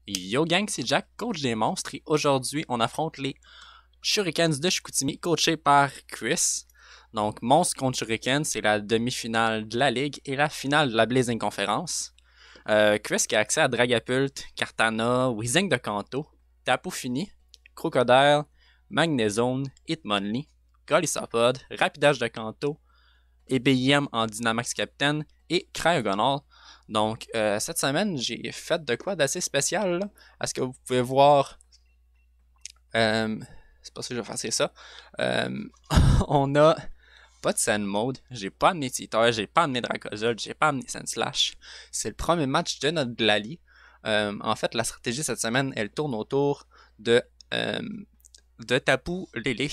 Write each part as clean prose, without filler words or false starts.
Yo gang, c'est Jack, coach des monstres, et aujourd'hui on affronte les Shurikens de Chicoutimi, coachés par Chris. Donc Monstre contre Shurikens, c'est la demi-finale de la Ligue et la finale de la Blazing Conference. Chris qui a accès à Dragapult, Kartana, Weezing de Kanto, Tapu Fini, Crocodile, Magnezone, Hitmonlee, Golisopod, Rapidash de Kanto, EBM en Dynamax Captain et Cryogonal. Donc, cette semaine, j'ai fait de quoi d'assez spécial. Là. Est-ce que vous pouvez voir... c'est pas ça que je vais faire, c'est ça. Euh, on a pas de Sand Mode. J'ai pas amené Titer, j'ai pas amené Dracozolt, j'ai pas amené Sandslash. C'est le premier match de notre Glalie. En fait, la stratégie cette semaine, elle tourne autour euh, de Tapu Lele,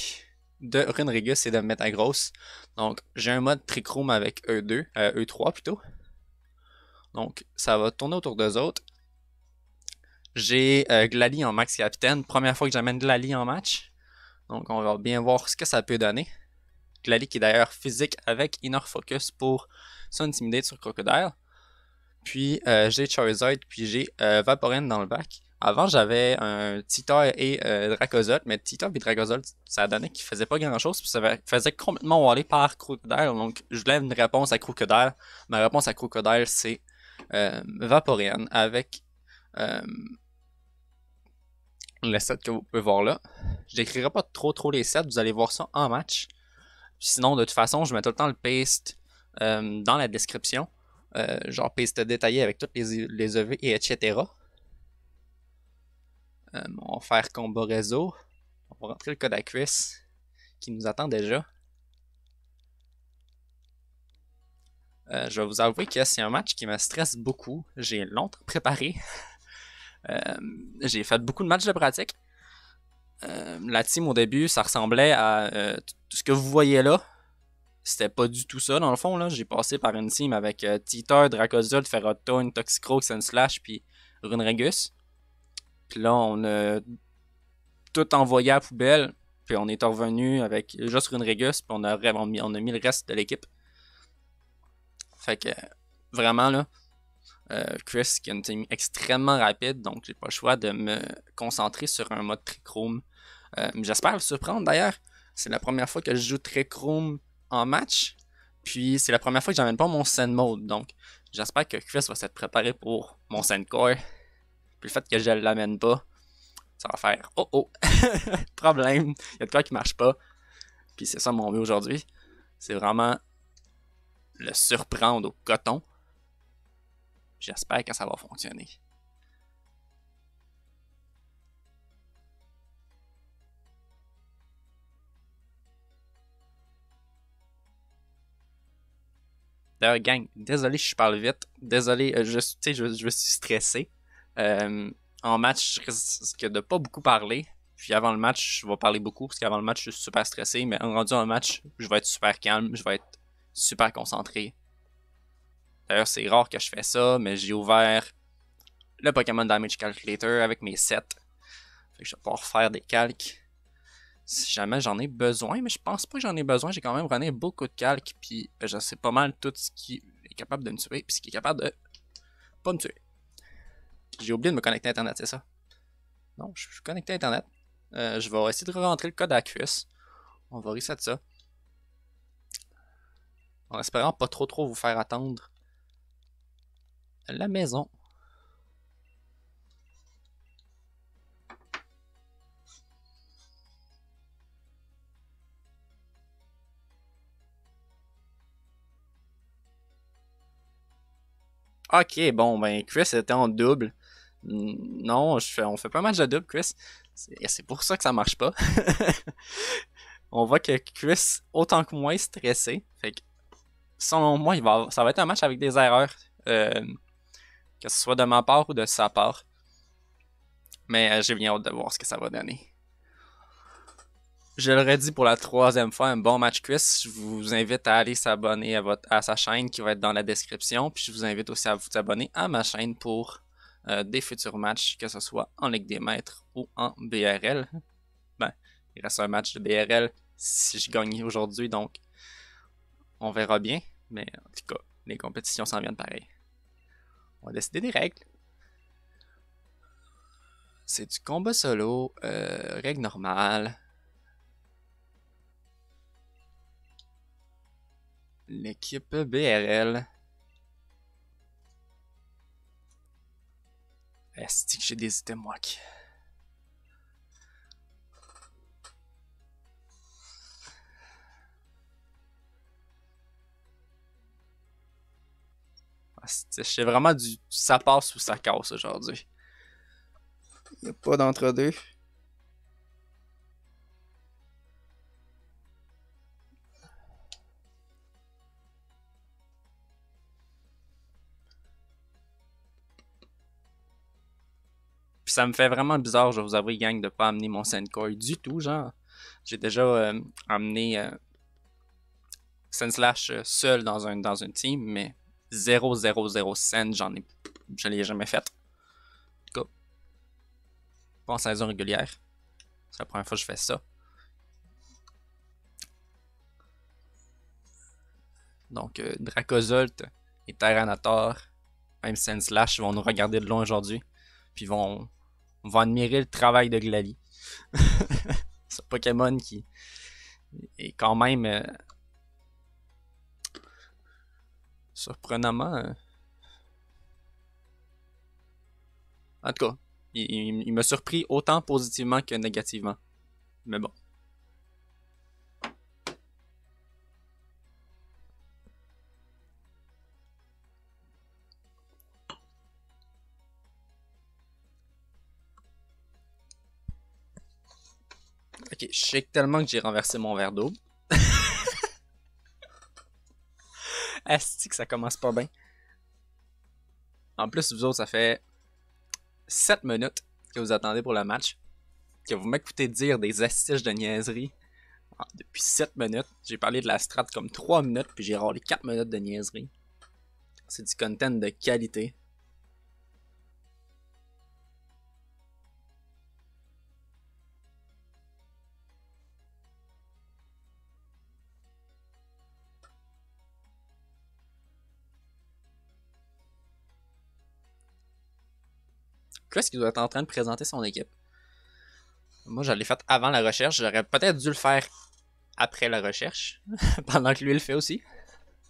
de Runerigus et de Metagross. Donc, j'ai un mode Trick Room avec E2, E3 plutôt. Donc, ça va tourner autour d'eux autres. J'ai Glalie en Max Capitaine. Première fois que j'amène Glalie en match. Donc, on va bien voir ce que ça peut donner. Glalie qui est d'ailleurs physique avec Inner Focus pour s'intimider sur Crocodile. Puis, j'ai Charizard, puis j'ai Vaporeon dans le bac. Avant, j'avais un Titer et Dracozolt, mais Titer et Dracozolt, ça donnait qu'il faisait pas grand-chose, puis ça faisait complètement waller par Crocodile. Donc, je voulais une réponse à Crocodile. Ma réponse à Crocodile, c'est Vaporeon avec le set que vous pouvez voir là. Je n'écrirai pas trop les sets, vous allez voir ça en match. Puis sinon, de toute façon, je mets tout le temps le paste dans la description. Genre paste détaillé avec toutes les EV et etc. On va faire combat réseau. On va rentrer le code à Chris qui nous attend déjà. Je vais vous avouer que c'est un match qui me stresse beaucoup. J'ai longtemps préparé. J'ai fait beaucoup de matchs de pratique. La team au début, ça ressemblait à tout ce que vous voyez là. C'était pas du tout ça dans le fond. Là. J'ai passé par une team avec Titer, Dracozolt, Ferrothorn, Toxicroak, Sandslash, puis Runerigus. Puis là, on a tout envoyé à la poubelle. Puis on est revenu avec juste Runerigus. Puis on a mis le reste de l'équipe. Fait que vraiment là, Chris qui a une team extrêmement rapide. Donc j'ai pas le choix de me concentrer sur un mode Trick Room. J'espère le surprendre d'ailleurs. C'est la première fois que je joue Trick Room en match. Puis c'est la première fois que j'amène pas mon Sand Mode. Donc j'espère que Chris va s'être préparé pour mon Sand Core. Puis le fait que je l'amène pas, ça va faire oh problème. Il y a de quoi qui marche pas. Puis c'est ça mon but aujourd'hui. C'est vraiment le surprendre au coton. J'espère que ça va fonctionner. D'ailleurs, gang, désolé si je parle vite. Désolé, je suis stressé. En match, je risque de pas beaucoup parler. Puis avant le match, je vais parler beaucoup parce qu'avant le match, je suis super stressé. Mais en rendu en match, je vais être super calme. Je vais être super concentré. D'ailleurs, c'est rare que je fais ça, mais j'ai ouvert le Pokémon Damage Calculator avec mes sets. Fait que je vais pouvoir faire des calques si jamais j'en ai besoin, mais je pense pas que j'en ai besoin. J'ai quand même runné beaucoup de calques, puis je sais pas mal tout ce qui est capable de me tuer, puis ce qui est capable de pas me tuer. J'ai oublié de me connecter à Internet, c'est ça? Non, je suis connecté à Internet. Je vais essayer de rentrer le code à QS. On va reset ça. En espérant pas trop vous faire attendre la maison. Ok, bon, ben Chris était en double. Non, on fait pas mal de double, Chris. C'est pour ça que ça marche pas. On voit que Chris, autant que moi, est stressé. Fait que, selon moi, ça va être un match avec des erreurs. Que ce soit de ma part ou de sa part. Mais j'ai bien hâte de voir ce que ça va donner. Je le redis pour la troisième fois, un bon match Chris. Je vous invite à aller s'abonner à sa chaîne qui va être dans la description. Puis je vous invite aussi à vous abonner à ma chaîne pour des futurs matchs, que ce soit en Ligue des Maîtres ou en BRL. Ben, il reste un match de BRL si je gagne aujourd'hui, donc on verra bien. Mais en tout cas, les compétitions s'en viennent pareil. On va décider des règles. C'est du combat solo, règle normale. L'équipe BRL. Est-ce que j'ai des items wack? C'est vraiment du ça passe ou ça casse aujourd'hui. Il n'y a pas d'entre-deux. Puis ça me fait vraiment bizarre, je vais vous avouer, gang, de pas amener mon Sandcore du tout, genre. J'ai déjà amené Sandslash seul dans une team, mais 0,0,0 Sand, je l'ai jamais fait. En tout cas, pas en saison régulière. C'est la première fois que je fais ça. Donc, Dracozolt et Tyranitar, même Sandslash, vont nous regarder de loin aujourd'hui. Puis vont admirer le travail de Glalie. Ce Pokémon qui est quand même surprenamment. En tout cas, il m'a surpris autant positivement que négativement. Mais bon. Ok, je sais tellement que j'ai renversé mon verre d'eau. Asti que ça commence pas bien. En plus, vous autres, ça fait 7 minutes que vous attendez pour le match. Que vous m'écoutez dire des astiches de niaiserie. Depuis 7 minutes. J'ai parlé de la strat comme 3 minutes, puis j'ai râlé 4 minutes de niaiserie. C'est du content de qualité. Qu'est-ce qu'il doit être en train de présenter son équipe? Moi, je l'ai fait avant la recherche. J'aurais peut-être dû le faire après la recherche. Pendant que lui le fait aussi.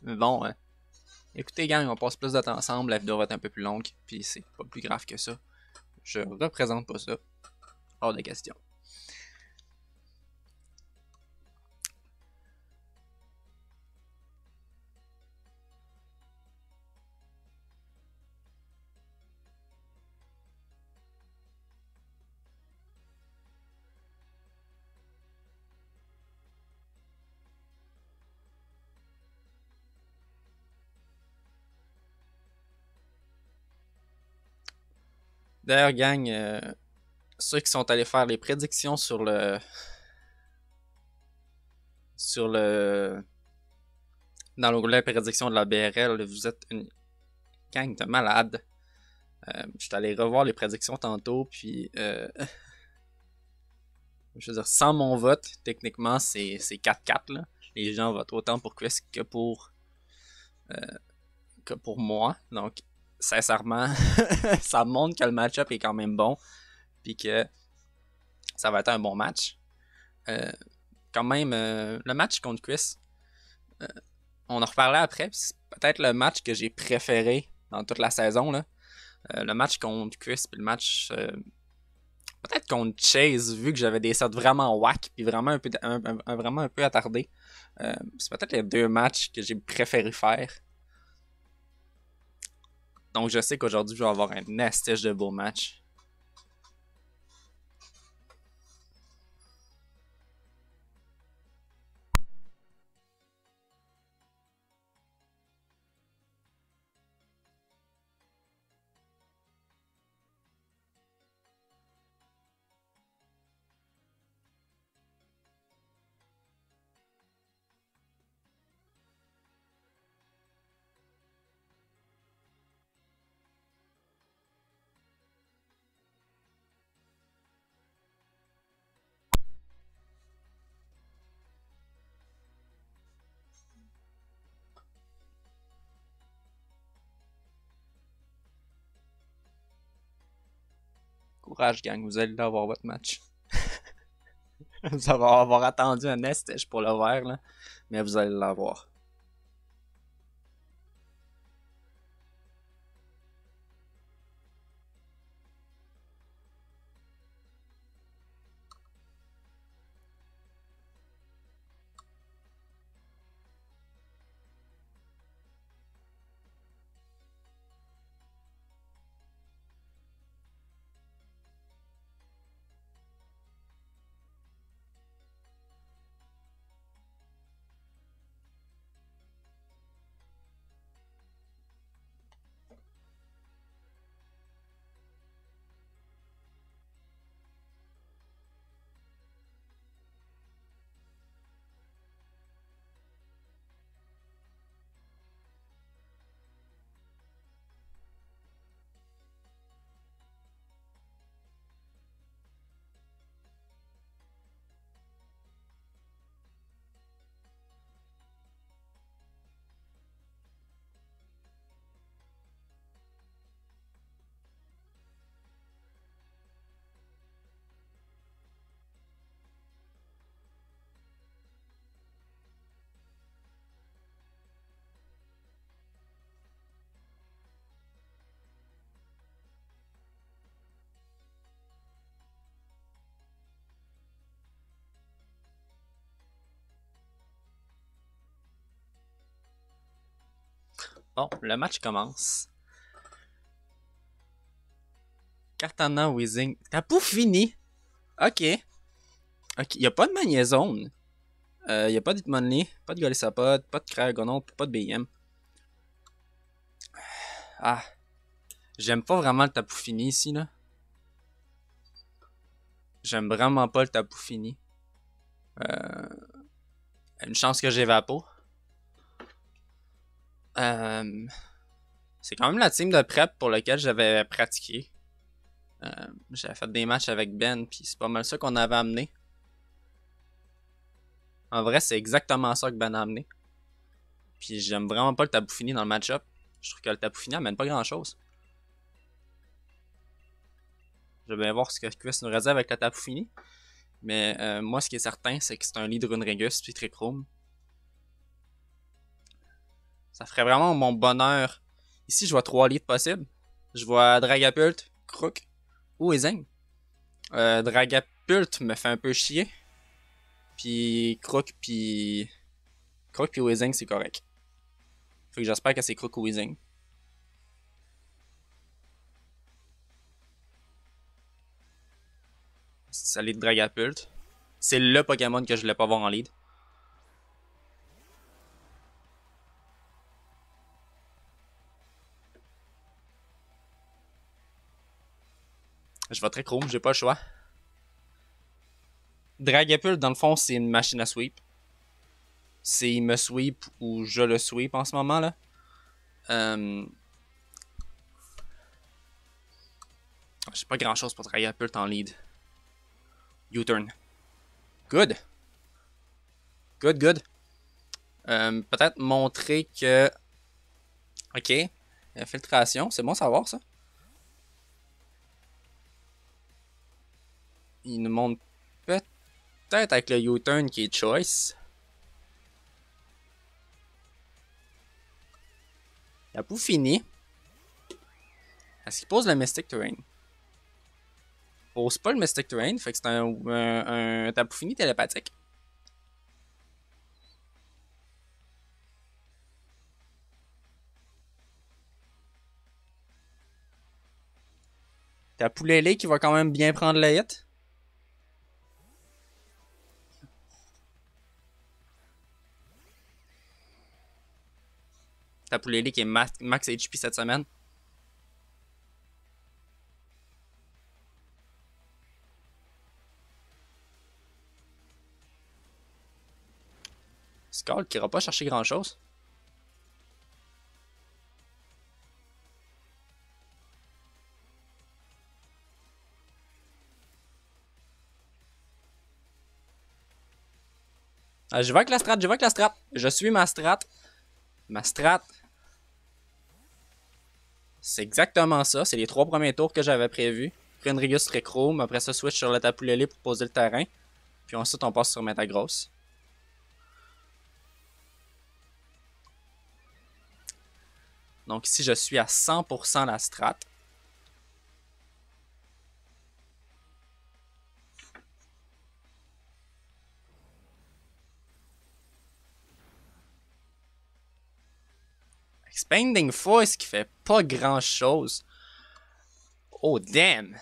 Mais bon, écoutez, gang, on passe plus de temps ensemble. La vidéo va être un peu plus longue. Puis c'est pas plus grave que ça. Je représente pas ça. Hors de question. D'ailleurs, gang, ceux qui sont allés faire les prédictions sur le dans l'onglet prédiction de la BRL, vous êtes une gang de malades. Je suis allé revoir les prédictions tantôt, puis je veux dire, sans mon vote, techniquement, c'est 4-4. Là. Les gens votent autant pour Chris euh, que pour moi. Donc, sincèrement, ça montre que le match-up est quand même bon, puis que ça va être un bon match. Quand même, le match contre Chris, on en reparlait après, c'est peut-être le match que j'ai préféré dans toute la saison. Là. Le match contre Chris, puis le match peut-être contre Chase, vu que j'avais des sets vraiment whack, puis vraiment vraiment un peu attardé. C'est peut-être les deux matchs que j'ai préféré faire. Donc je sais qu'aujourd'hui, je vais avoir un astiche de beau match. Courage, gang, vous allez avoir votre match. Vous allez avoir attendu un Estèche pour le vert, là. Mais vous allez l'avoir. Bon, le match commence. Cartana Weezing. Tapu fini. Ok. Ok, y a pas de Magnézone. Y a pas d'Hitmonlee, pas de Golisopod, pas de Cryogonal, pas de BM. Ah. J'aime pas vraiment le Tapu fini ici, là. J'aime vraiment pas le Tapu fini. Une chance que j'ai Vapo. C'est quand même la team de prep pour laquelle j'avais pratiqué. J'avais fait des matchs avec Ben, puis c'est pas mal ça qu'on avait amené. En vrai, c'est exactement ça que Ben a amené. Puis j'aime vraiment pas le Tapu fini dans le match-up. Je trouve que le Tapu fini amène pas grand-chose. Je vais bien voir ce que Quiz nous réserve avec le Tapu fini. Mais moi, ce qui est certain, c'est que c'est un lead Runerigus puis Trick-Room. Ça ferait vraiment mon bonheur. Ici, je vois 3 leads possibles. Je vois Dragapult, Crook ou Weezing. Dragapult me fait un peu chier. Puis Crook puis Weezing, c'est correct. Fait que j'espère que c'est Crook ou Weezing. Ça lead Dragapult. C'est le Pokémon que je voulais pas voir en lead. Je vais très Chrome, j'ai pas le choix. Dragapult, dans le fond, c'est une machine à sweep. C'est il me sweep ou je le sweep en ce moment là. J'ai pas grand chose pour Dragapult en lead. U-turn. Good. Good, good. Peut-être montrer que. Ok. Infiltration, c'est bon à savoir ça. Il nous montre peut-être avec le U-turn qui est choice. Tapu fini. Est-ce qu'il pose le Mystic Terrain? Il pose pas le Mystic Terrain, fait que c'est un Tapu fini télépathique. Tapu Lele qui va quand même bien prendre le hit. Tapu Lele qui est max HP cette semaine. Skull qui ira pas chercher grand chose. Je vais avec la strat, je vais avec la strat. Je suis ma strat. Ma strat. C'est exactement ça. C'est les 3 premiers tours que j'avais prévus. Renrigus Rechrome. Après ça, switch sur le Tapu Lele pour poser le terrain. Puis ensuite, on passe sur Metagross. Donc ici, je suis à 100% la strat. Expanding Force qui fait pas grand chose. Oh damn!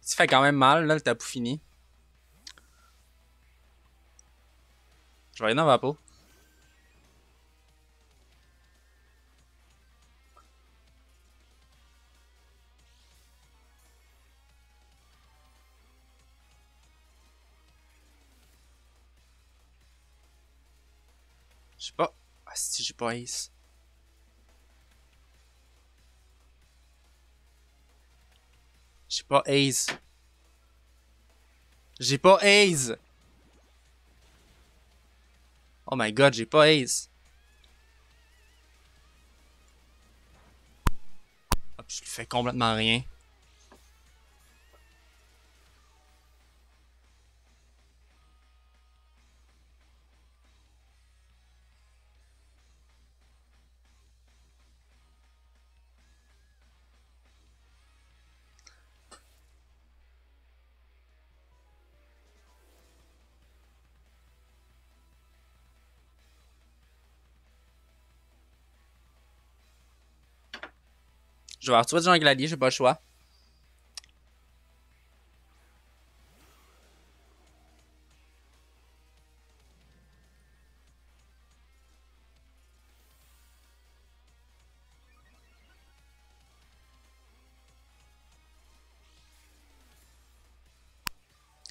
Ça fait quand même mal, là, le Tapu fini. Je vais aller dans Vapo. Je sais pas. Ah, si j'ai pas Ace. J'ai pas Ace. J'ai pas Ace! Oh my god, j'ai pas Ace. Hop, je lui fais complètement rien. Je vais retrouver Jean Gladier, j'ai pas le choix.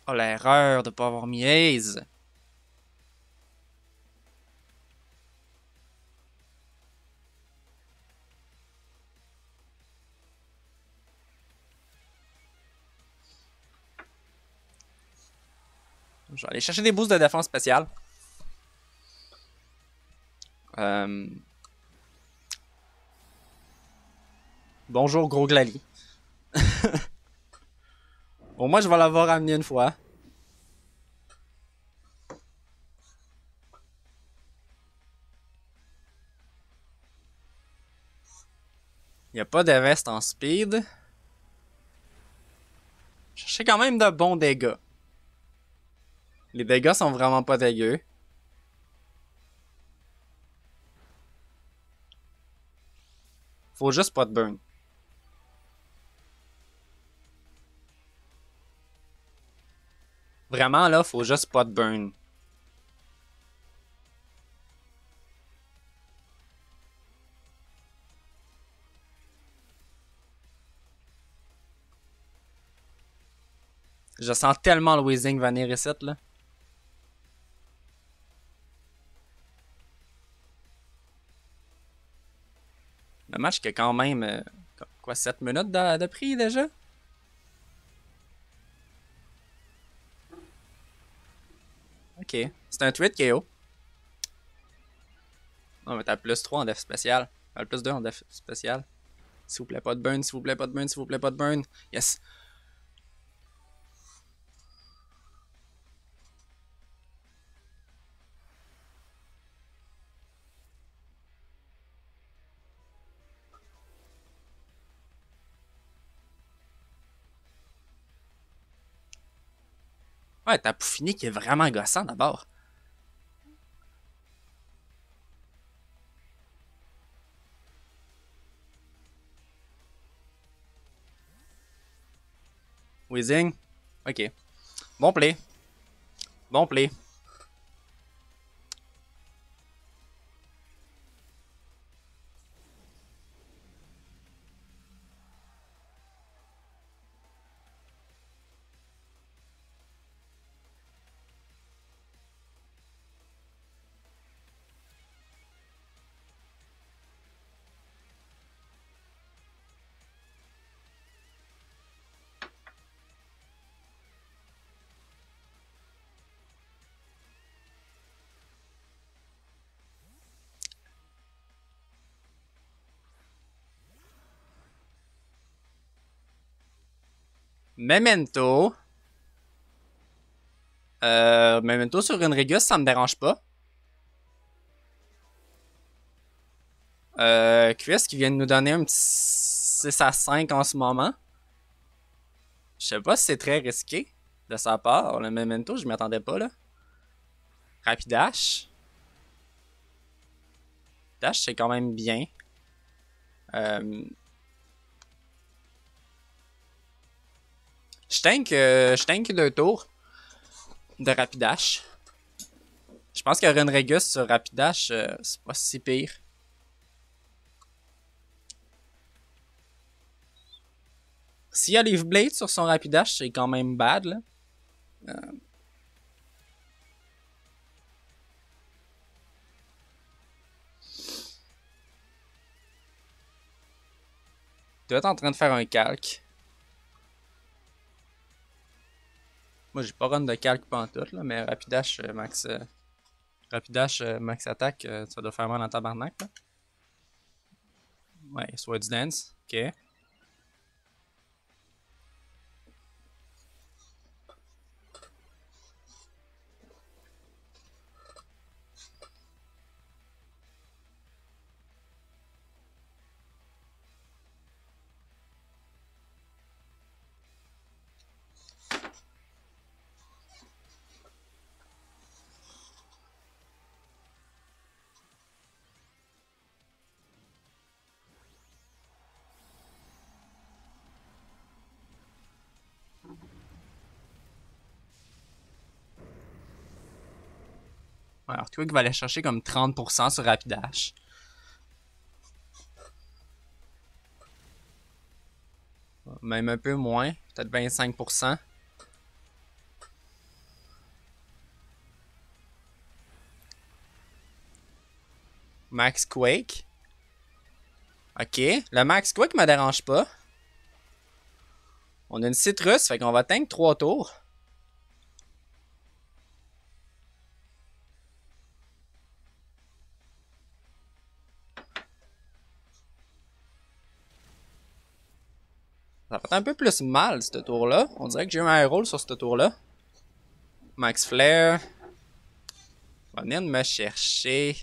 Oh, l'erreur de pas avoir mis Ace. Je vais aller chercher des boosts de défense spéciale. Bonjour, gros Glali. Bon, moi, je vais l'avoir ramené une fois. Il n'y a pas de veste en speed. Je cherchais quand même de bons dégâts. Les dégâts sont vraiment pas dégueux. Faut juste pas de burn. Vraiment, là, faut juste pas de burn. Je sens tellement le Weezing venir ici, là. Le match qui a quand même, quoi, 7 minutes de prix déjà? Ok. C'est un tweet KO. Non, mais t'as plus 3 en def spécial. Plus 2 en def spécial. S'il vous plaît, pas de burn, s'il vous plaît, pas de burn, s'il vous plaît, pas de burn. Yes. Ouais, t'as Poufini qui est vraiment gossant d'abord. Weezing. Ok. Bon play. Bon play. Memento. Memento sur une Régus, ça me dérange pas. Chris qui vient de nous donner un petit 6 à 5 en ce moment. Je sais pas si c'est très risqué de sa part. Le Memento, je m'y attendais pas là. Rapidash. Dash, c'est quand même bien. Je tank 2 tours de Rapidash. Je pense que Renregus sur Rapidash, c'est pas si pire. S'il y a Leaf Blade sur son Rapidash, c'est quand même bad là. Tu dois être en train de faire un calque. Moi, j'ai pas run de calque pantoute, là, mais Rapidash max attaque, ça doit faire mal en tabarnak, là. Ouais, Swords Dance, ok. Ouais, alors, Twig va aller chercher comme 30% sur Rapidash. Même un peu moins, peut-être 25%. Max Quake. Ok, le Max Quake me dérange pas. On a une citrus, fait qu'on va tank 3 tours. Ça fait un peu plus mal, ce tour-là. On dirait que j'ai eu un roll sur ce tour-là. Max Flare. Va venir de me chercher.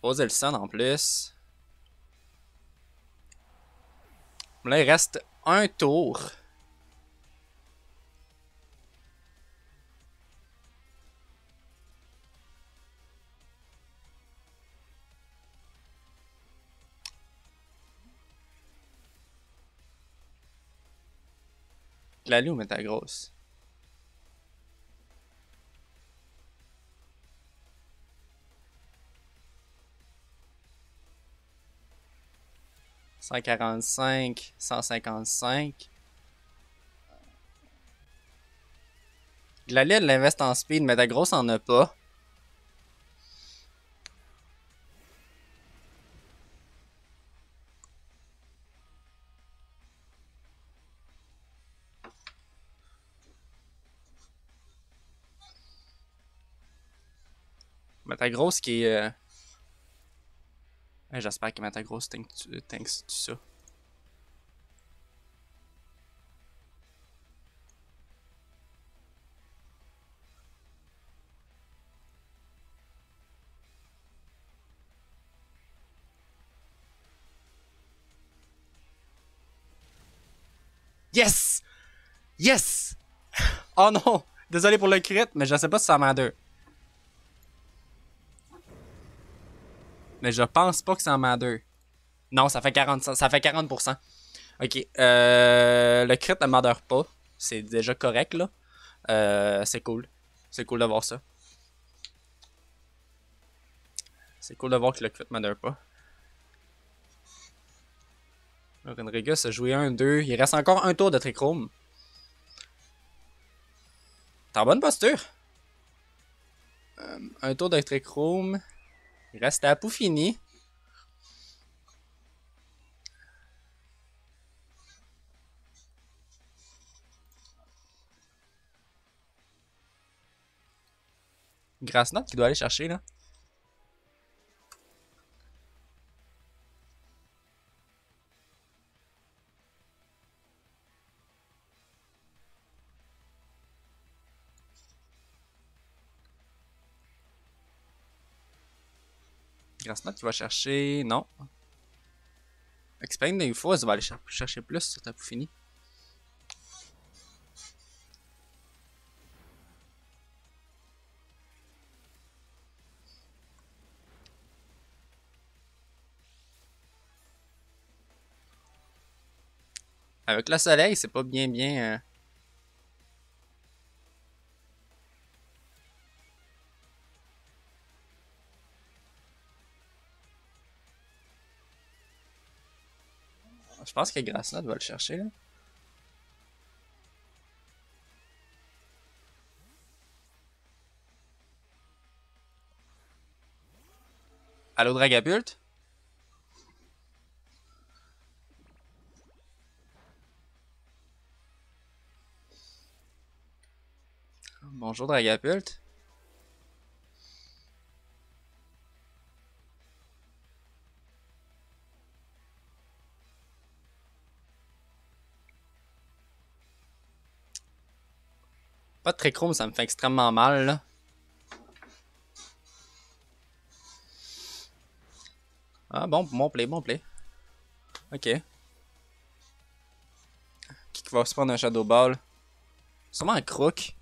Poser le sun en plus. Là, il reste un tour. La Loom est à grosse. « 145, 155. Glalie, elle l'investe en speed, mais ta grosse en a pas. Metagross qui est. J'espère que Metagross tanks ça. Yes! Yes! Oh non! Désolé pour le crit, mais je sais pas si ça en 2. Mais je pense pas que c'est en 2. Non, ça fait 40%. Ça fait 40%. Ok. Le crit ne m'adore pas. C'est déjà correct, là. C'est cool. C'est cool de voir ça. C'est cool de voir que le crit m'adore pas. Renregus a joué 1-2. Il reste encore un tour de Trichroom. T'es en bonne posture. Un tour de Trichroom. Il reste à Poufini. Grasse note qu'il doit aller chercher là. Grassnot qui va chercher. Non. Expand des fois, ça va aller chercher plus sur Tapu Fini. Avec le soleil, c'est pas bien. Je pense que Grassnot va le chercher là. Allo Dragapult? Bonjour Dragapult. Pas de Trichroom, ça me fait extrêmement mal là. Ah bon play. Ok. Qui va se prendre un Shadow Ball? Sûrement un Crook.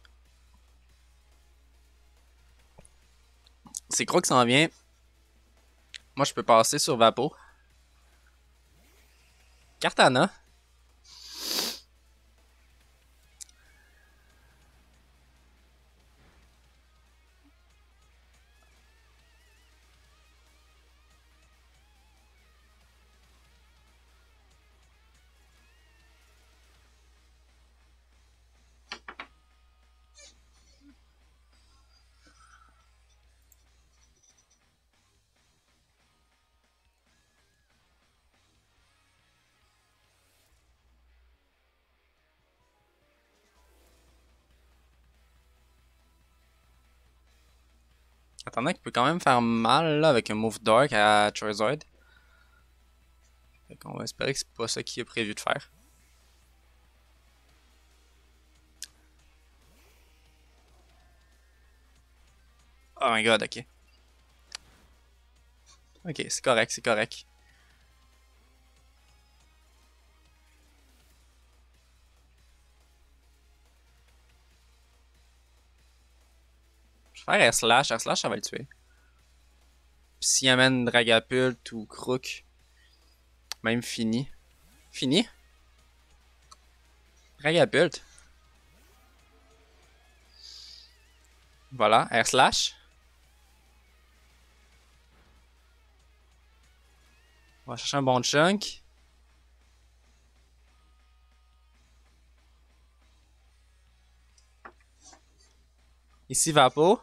C'est Crook qui s'en vient. Moi je peux passer sur Vapo. Kartana. Kartana qui peut quand même faire mal là, avec un Move Dark à Charizard. Fait qu'on va espérer que c'est pas ça qu'il est prévu de faire. Oh my god, ok. Ok, c'est correct. Je vais faire R slash ça va le tuer. Puis s'il amène Dragapult ou Crook, même fini. Fini? Dragapult. Voilà, R slash. On va chercher un bon chunk. Ici, Vapo.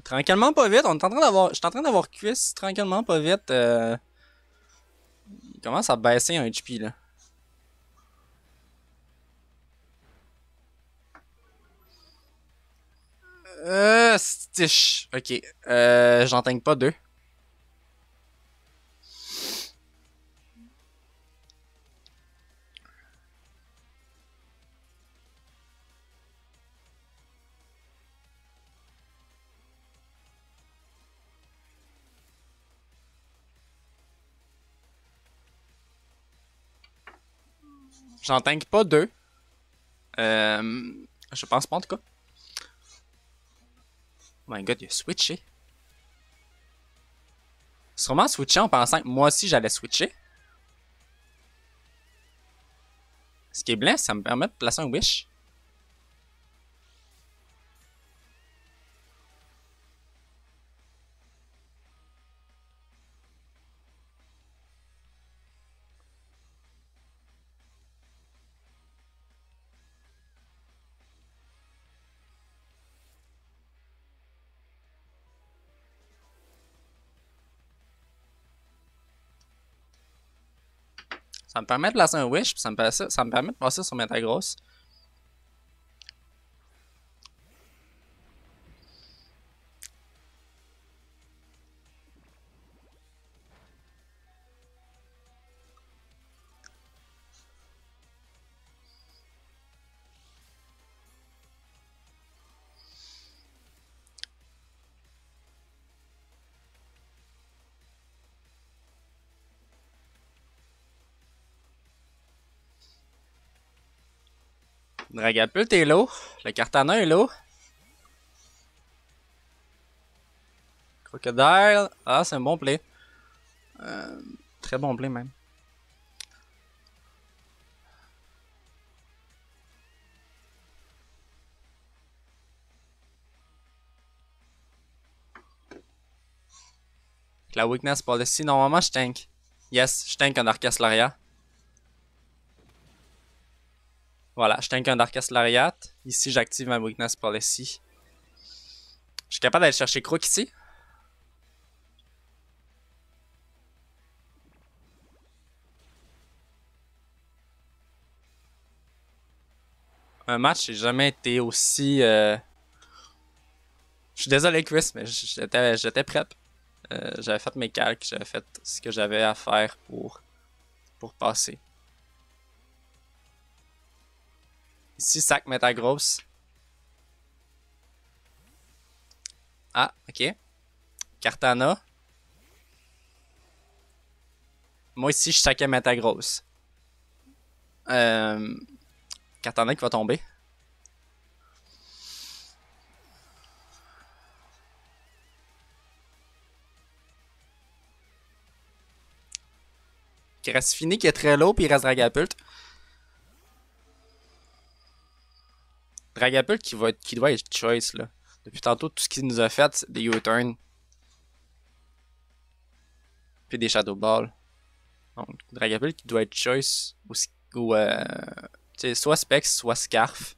Tranquillement, pas vite. On est en train d'avoir. Je suis en train d'avoir cuisse tranquillement, pas vite. Il commence à baisser un HP là. Stish. Ok. J'en tank pas deux. J'en tank pas deux. Je pense pas en tout cas. Oh my god, il a switché. Sûrement switché en pensant que moi aussi j'allais switcher. Ce qui est blanc, ça me permet de placer un wish. Ça me permet de placer un wish, puis ça me permet de passer sur Metagross. Dragapult est low. Le Kartana est low. Crocodile. Ah, c'est un bon play. Très bon play même. La weakness policy, normalement je tank. Yes, je tank un Darkest Lariat. Voilà, je tank un Darkest Lariat. Ici, j'active ma weakness policy. Je suis capable d'aller chercher Crook ici. Un match, j'ai jamais été aussi... Je suis désolé Chris, mais j'étais prep. J'avais fait mes calques, j'avais fait ce que j'avais à faire pour passer. Ici, sac Metagross. Ah, ok. Kartana. Moi ici, je saquais Metagross. Kartana qui va tomber. Il reste Fini qui est très low, puis il reste Dragapult. Dragapult qui doit être choice là. Depuis tantôt, tout ce qu'il nous a fait, c'est des U-turn. Puis des Shadow Ball. Donc, Dragapult qui doit être choice. Ou soit Specs, soit Scarf.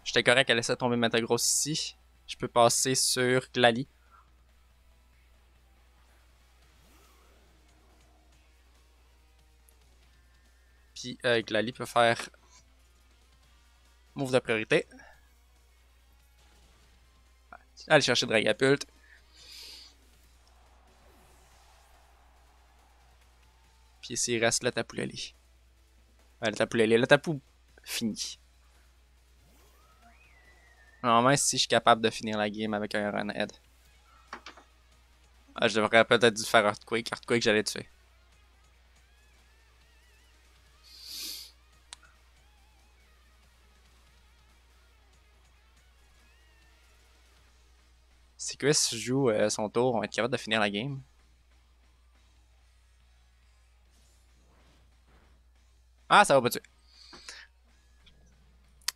J'étais correct à laisser tomber Metagross ici. Je peux passer sur Glalie. Puis Glalie peut faire move de priorité. Aller chercher Dragapult. Puis ici il reste le Tapu Lele. Le Tapu Lele. Le Tapu fini. Normalement ici je suis capable de finir la game avec un run head. Je devrais peut-être dû faire Earthquake. Earthquake j'allais tuer. Si Chris joue son tour, on va être capable de finir la game. Ah, ça va pas tuer.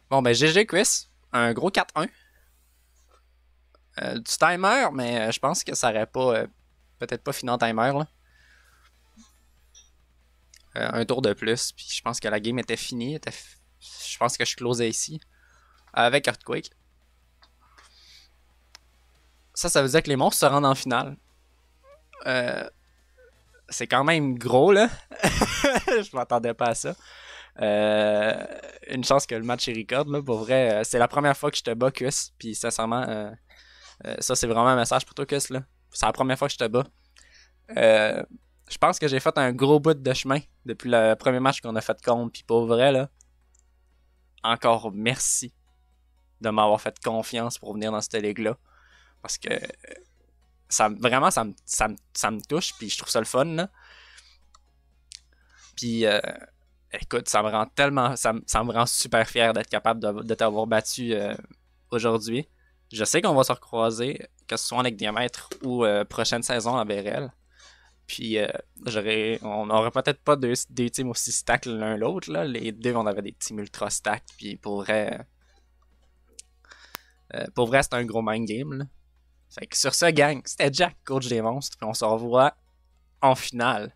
Bon, ben GG Chris. Un gros 4-1. Du timer, mais je pense que ça aurait pas... peut-être pas fini en timer, là. Un tour de plus, puis je pense que la game était finie. Je pense que je closais ici. Avec Earthquake. Ça veut dire que les monstres se rendent en finale. C'est quand même gros, là. Je m'attendais pas à ça. Une chance que le match est record, là. Pour vrai, c'est la première fois que je te bats, Kus. Puis sincèrement, ça c'est vraiment un message pour toi, Kus, là. C'est la première fois que je te bats. Je pense que j'ai fait un gros bout de chemin depuis le premier match qu'on a fait contre. Puis pour vrai, là, encore merci de m'avoir fait confiance pour venir dans cette ligue-là. Parce que vraiment, ça me touche, puis je trouve ça le fun, là. Puis, écoute, ça me rend tellement... Ça me rend super fier d'être capable de t'avoir battu aujourd'hui. Je sais qu'on va se recroiser, que ce soit en Ligue Diamètre ou prochaine saison en BRL. Puis, on n'aurait peut-être pas des teams aussi stack l'un l'autre, là. Les deux, on avait des teams ultra stack, puis pour vrai, c'est un gros mind game, là. Fait que sur ce, gang, c'était Jack, coach des monstres, puis on se revoit en finale.